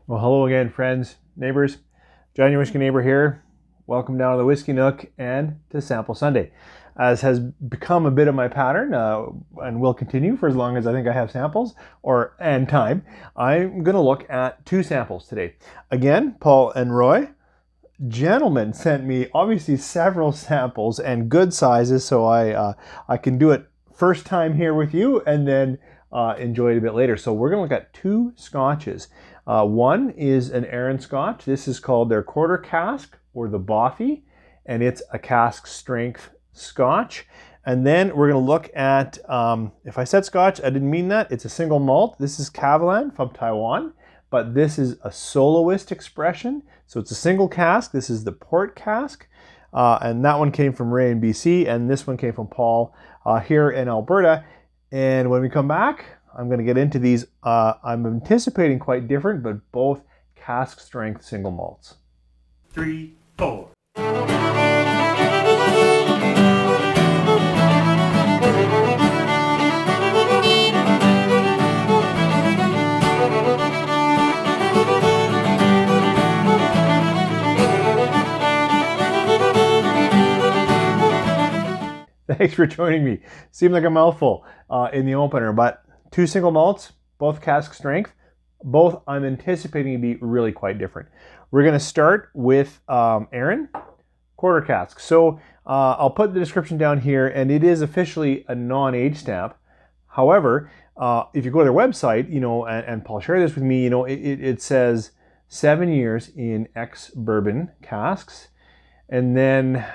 Well, hello again, friends, neighbors. John, your Whiskey neighbor here. Welcome down to the Whiskey Nook and to Sample Sunday. As has become a bit of my pattern, and will continue for as long as I think I have samples and time, I'm going to look at two samples today. Again, Paul and Roy, gentlemen, sent me obviously several samples and good sizes, so I can do it first time here with you and then enjoy it a bit later. So we're going to look at two scotches. One is an Aaran Scotch. This is called their quarter cask or the Bothy, and it's a cask strength Scotch. And then we're going to look at, if I said Scotch, I didn't mean that. It's a single malt. This is Kavalan from Taiwan, but this is a soloist expression. So it's a single cask. This is the port cask. And that one came from Ray in BC, and this one came from Paul here in Alberta. And when we come back, I'm going to get into these. I'm anticipating quite different, but both cask strength single malts. 3, 4. Thanks for joining me. Seemed like a mouthful in the opener, but two single malts, both cask strength, both I'm anticipating to be really quite different. We're going to start with Aaran quarter cask. So I'll put the description down here, and it is officially a non-age stamp. However, if you go to their website, and Paul shared this with me, it says 7 years in ex-bourbon casks, and then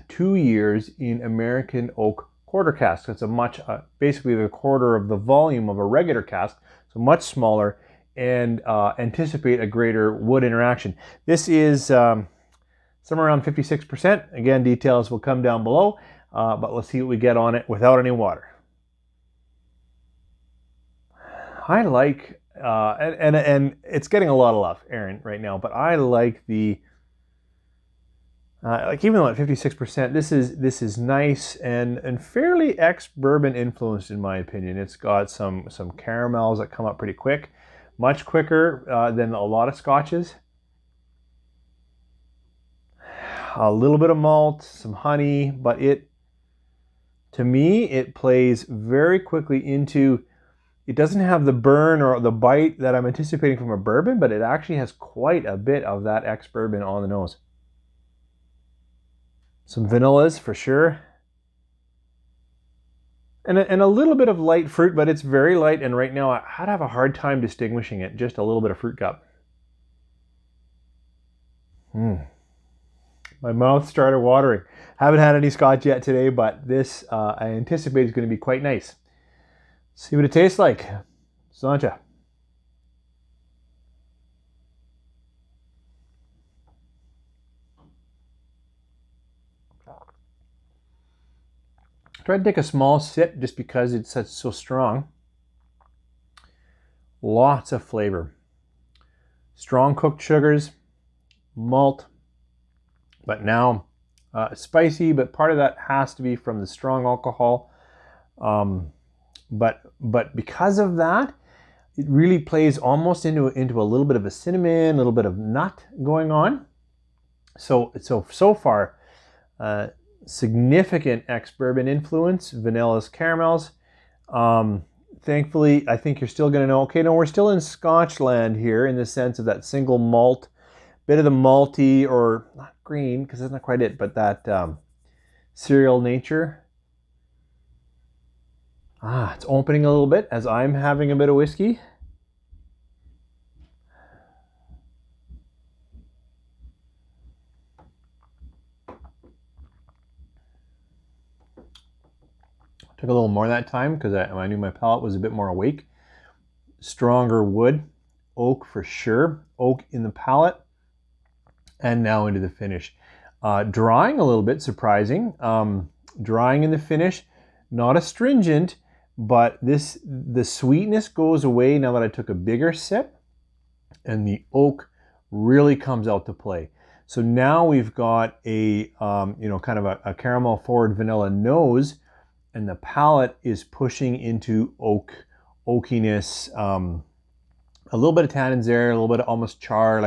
2 years in American oak quarter cask. It's a much, basically the quarter of the volume of a regular cask, so much smaller, and anticipate a greater wood interaction. This is somewhere around 56%. Again, details will come down below, but let's see what we get on it without any water. I like, and it's getting a lot of love, Aaran, right now, but I like the even though at 56%, this is nice and fairly ex-bourbon influenced in my opinion. It's got some caramels that come up pretty quick, much quicker than a lot of scotches. A little bit of malt, some honey, but to me, it plays very quickly into. It doesn't have the burn or the bite that I'm anticipating from a bourbon, but it actually has quite a bit of that ex-bourbon on the nose. Some vanillas for sure. And a little bit of light fruit, but it's very light, and right now I'd have a hard time distinguishing it. Just a little bit of fruit cup. My mouth started watering. Haven't had any scotch yet today, but this I anticipate is going to be quite nice. See what it tastes like. Santa. Try to take a small sip just because it's so strong. Lots of flavor. Strong cooked sugars, malt, but now spicy, but part of that has to be from the strong alcohol. But because of that, it really plays almost into a little bit of a cinnamon, a little bit of nut going on. So far, significant ex-bourbon influence, vanillas, caramels. Thankfully, I think you're still going to know, okay, no, we're still in Scotch land here in the sense of that single malt, bit of the malty, or not green, because that's not quite it, but that cereal nature. It's opening a little bit as I'm having a bit of whiskey. Took a little more that time because I knew my palate was a bit more awake. Stronger wood, oak for sure, oak in the palate, and now into the finish. Drying a little bit, surprising. Drying in the finish, not astringent, but the sweetness goes away now that I took a bigger sip, and the oak really comes out to play. So now we've got a kind of a caramel forward vanilla nose, and the palate is pushing into oakiness, A little bit of tannins there, a little bit of almost char,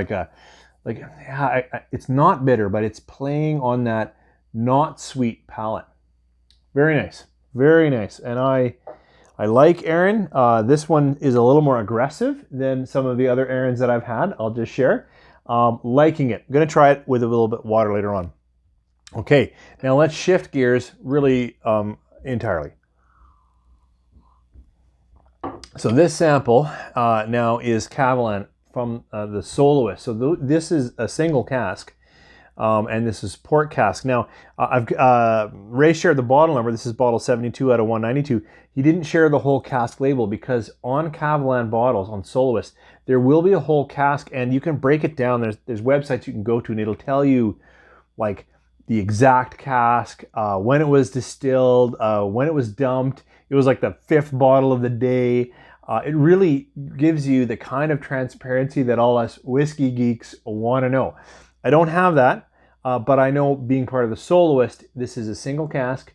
it's not bitter, but it's playing on that not sweet palate. Very nice, very nice. And I like Aaran. This one is a little more aggressive than some of the other Aarans that I've had. I'll just share. Liking it. I'm gonna try it with a little bit of water later on. Okay, now let's shift gears really entirely. So this sample now is Kavalan from the Solist. So this is a single cask, and this is port cask. Now, Ray shared the bottle number. This is bottle 72 out of 192. He didn't share the whole cask label because on Kavalan bottles, on Solist, there will be a whole cask, and you can break it down. There's websites you can go to, and it'll tell you like the exact cask, when it was distilled, when it was dumped. It was like the 5th bottle of the day. It really gives you the kind of transparency that all us whiskey geeks want to know. I don't have that, but I know being part of the Solist, this is a single cask.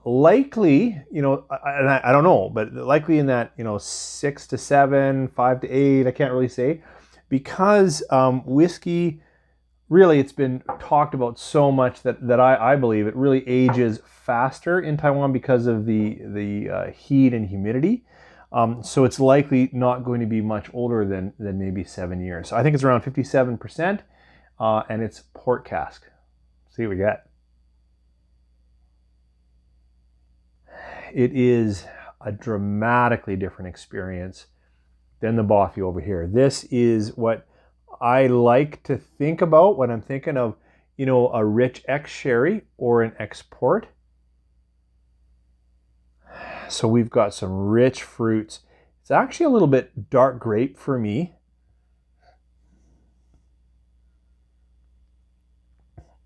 Likely, I don't know, but likely in that, 6 to 7, 5 to 8, I can't really say, because whiskey, really, it's been talked about so much that I believe it really ages faster in Taiwan because of the heat and humidity. So it's likely not going to be much older than maybe 7 years. So I think it's around 57%, and it's port cask. Let's see what we got. It is a dramatically different experience than the Boffey over here. This is what I like to think about when I'm thinking of, a rich ex-sherry or an ex-port. So we've got some rich fruits. It's actually a little bit dark grape for me.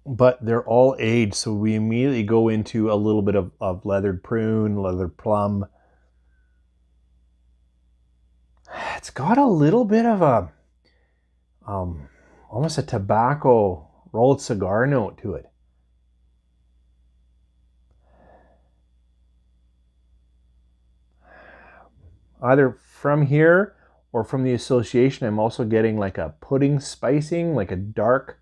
But they're all aged, so we immediately go into a little bit of leathered prune, leathered plum. It's got a little bit of a almost a tobacco rolled cigar note to it. Either from here or from the association, I'm also getting like a pudding spicing, like a dark.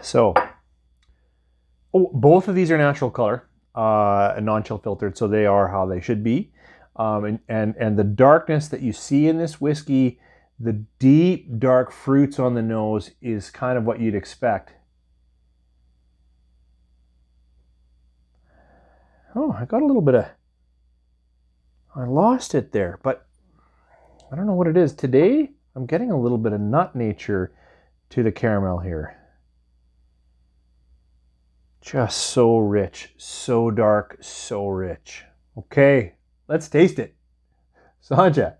So, both of these are natural color. Non-chill filtered, so they are how they should be. And the darkness that you see in this whiskey, the deep dark fruits on the nose is kind of what you'd expect. Oh, I got a little bit of, I lost it there, but I don't know what it is. Today, I'm getting a little bit of nut nature to the caramel here. Just so rich, so dark, so rich. Okay, let's taste it. Sanja.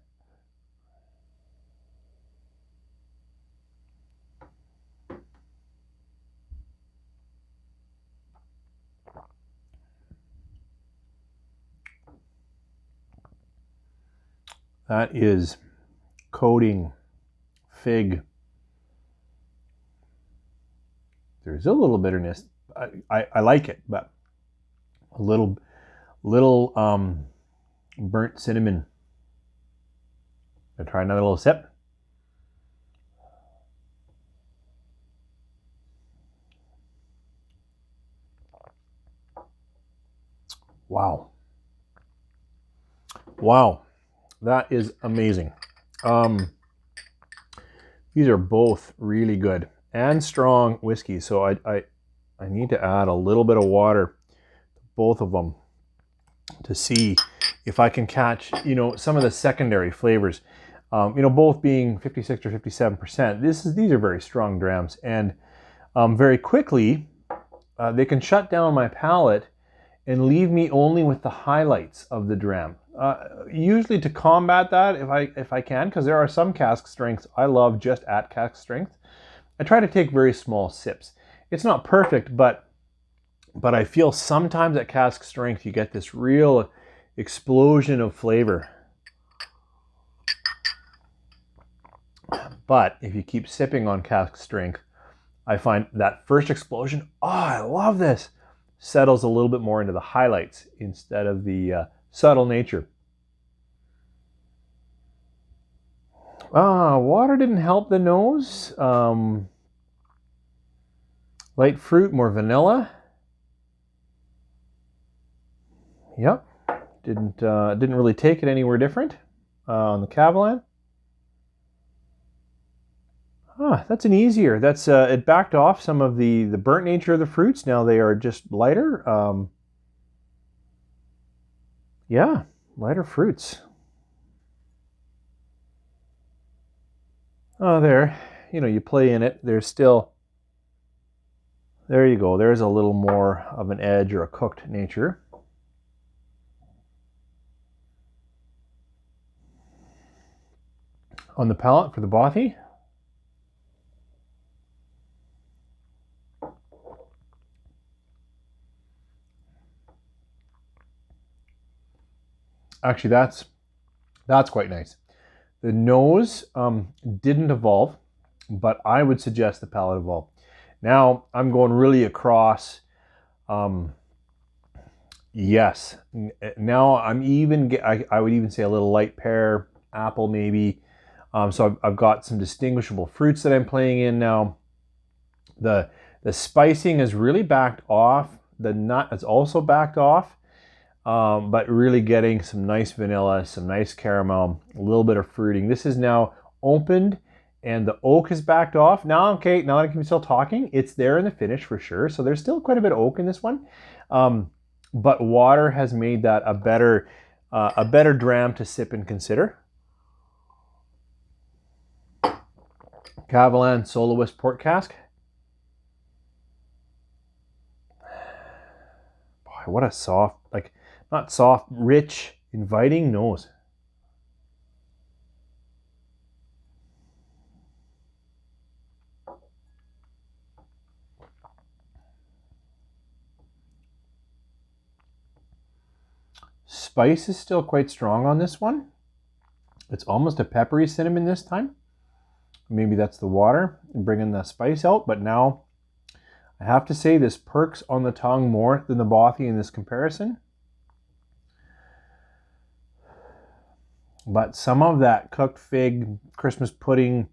That is coating fig. There's a little bitterness. I like it, but a little burnt cinnamon. I'll try another little sip. Wow. Wow. That is amazing. These are both really good and strong whiskeys. So I need to add a little bit of water to both of them to see if I can catch, some of the secondary flavors. Both being 56 or 57%. These are very strong drams, and very quickly they can shut down my palate and leave me only with the highlights of the dram. Usually to combat that, if I can, because there are some cask strengths I love just at cask strength, I try to take very small sips. It's not perfect, but I feel sometimes at cask strength you get this real explosion of flavor. But if you keep sipping on cask strength, I find that first explosion, oh, I love this. settles a little bit more into the highlights instead of the subtle nature. Water didn't help the nose. Light fruit, more vanilla. Yep, didn't really take it anywhere different on the Kavalan. That's an easier. That's it backed off some of the burnt nature of the fruits. Now they are just lighter. Yeah, lighter fruits. Oh, there. You know, you play in it. There's still. There you go. There's a little more of an edge or a cooked nature. On the palate for the bothy. Actually, that's quite nice. The nose didn't evolve, but I would suggest the palate evolve. Now I'm going really across. Yes. Now I'm even. I would even say a little light pear, apple maybe. So I've got some distinguishable fruits that I'm playing in now. The spicing is really backed off. The nut is also backed off. But really getting some nice vanilla, some nice caramel, a little bit of fruiting. This is now opened and the oak is backed off. Now, okay, now that I can still talking, it's there in the finish for sure. So there's still quite a bit of oak in this one. But water has made that a better dram to sip and consider. Kavalan Solist Port Cask. Boy, what a soft, like, not soft, rich, inviting nose. Spice is still quite strong on this one. It's almost a peppery cinnamon this time. Maybe that's the water bringing the spice out, but now I have to say this perks on the tongue more than the bothy in this comparison. But some of that cooked fig, Christmas pudding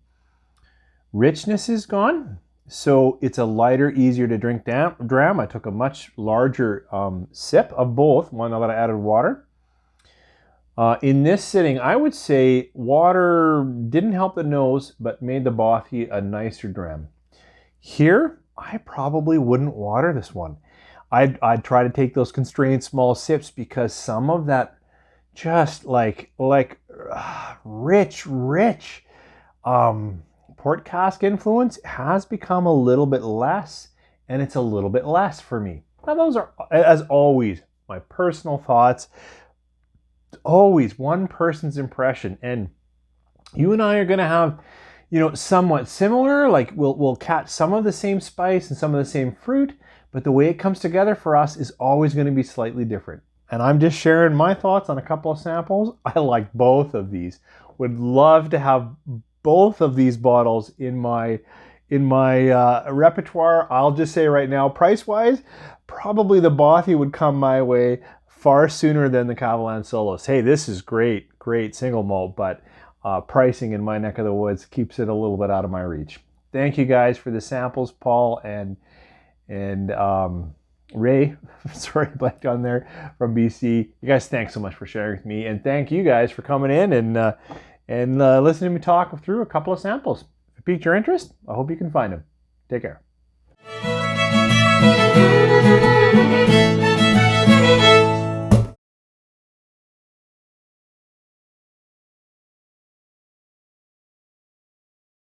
richness is gone. So it's a lighter, easier to drink dram. I took a much larger sip of both, one that I added water. In this sitting, I would say water didn't help the nose, but made the bothy a nicer dram. Here, I probably wouldn't water this one. I'd try to take those constrained small sips because some of that just like rich port cask influence has become a little bit less, and it's a little bit less for me. Now those are, as always, my personal thoughts. Always one person's impression, and you and I are going to have, you know, somewhat similar. Like we'll catch some of the same spice and some of the same fruit, but the way it comes together for us is always going to be slightly different. And I'm just sharing my thoughts on a couple of samples. I like both of these. Would love to have both of these bottles in my repertoire. I'll just say right now, price-wise, probably the bothy would come my way far sooner than the Kavalan Solist. Hey, this is great single malt, but pricing in my neck of the woods keeps it a little bit out of my reach. Thank you guys for the samples, Paul and Ray, sorry, blanked on there from BC. You guys, thanks so much for sharing with me, and thank you guys for coming in and listening to me talk through a couple of samples. If it piqued your interest, I hope you can find them. Take care.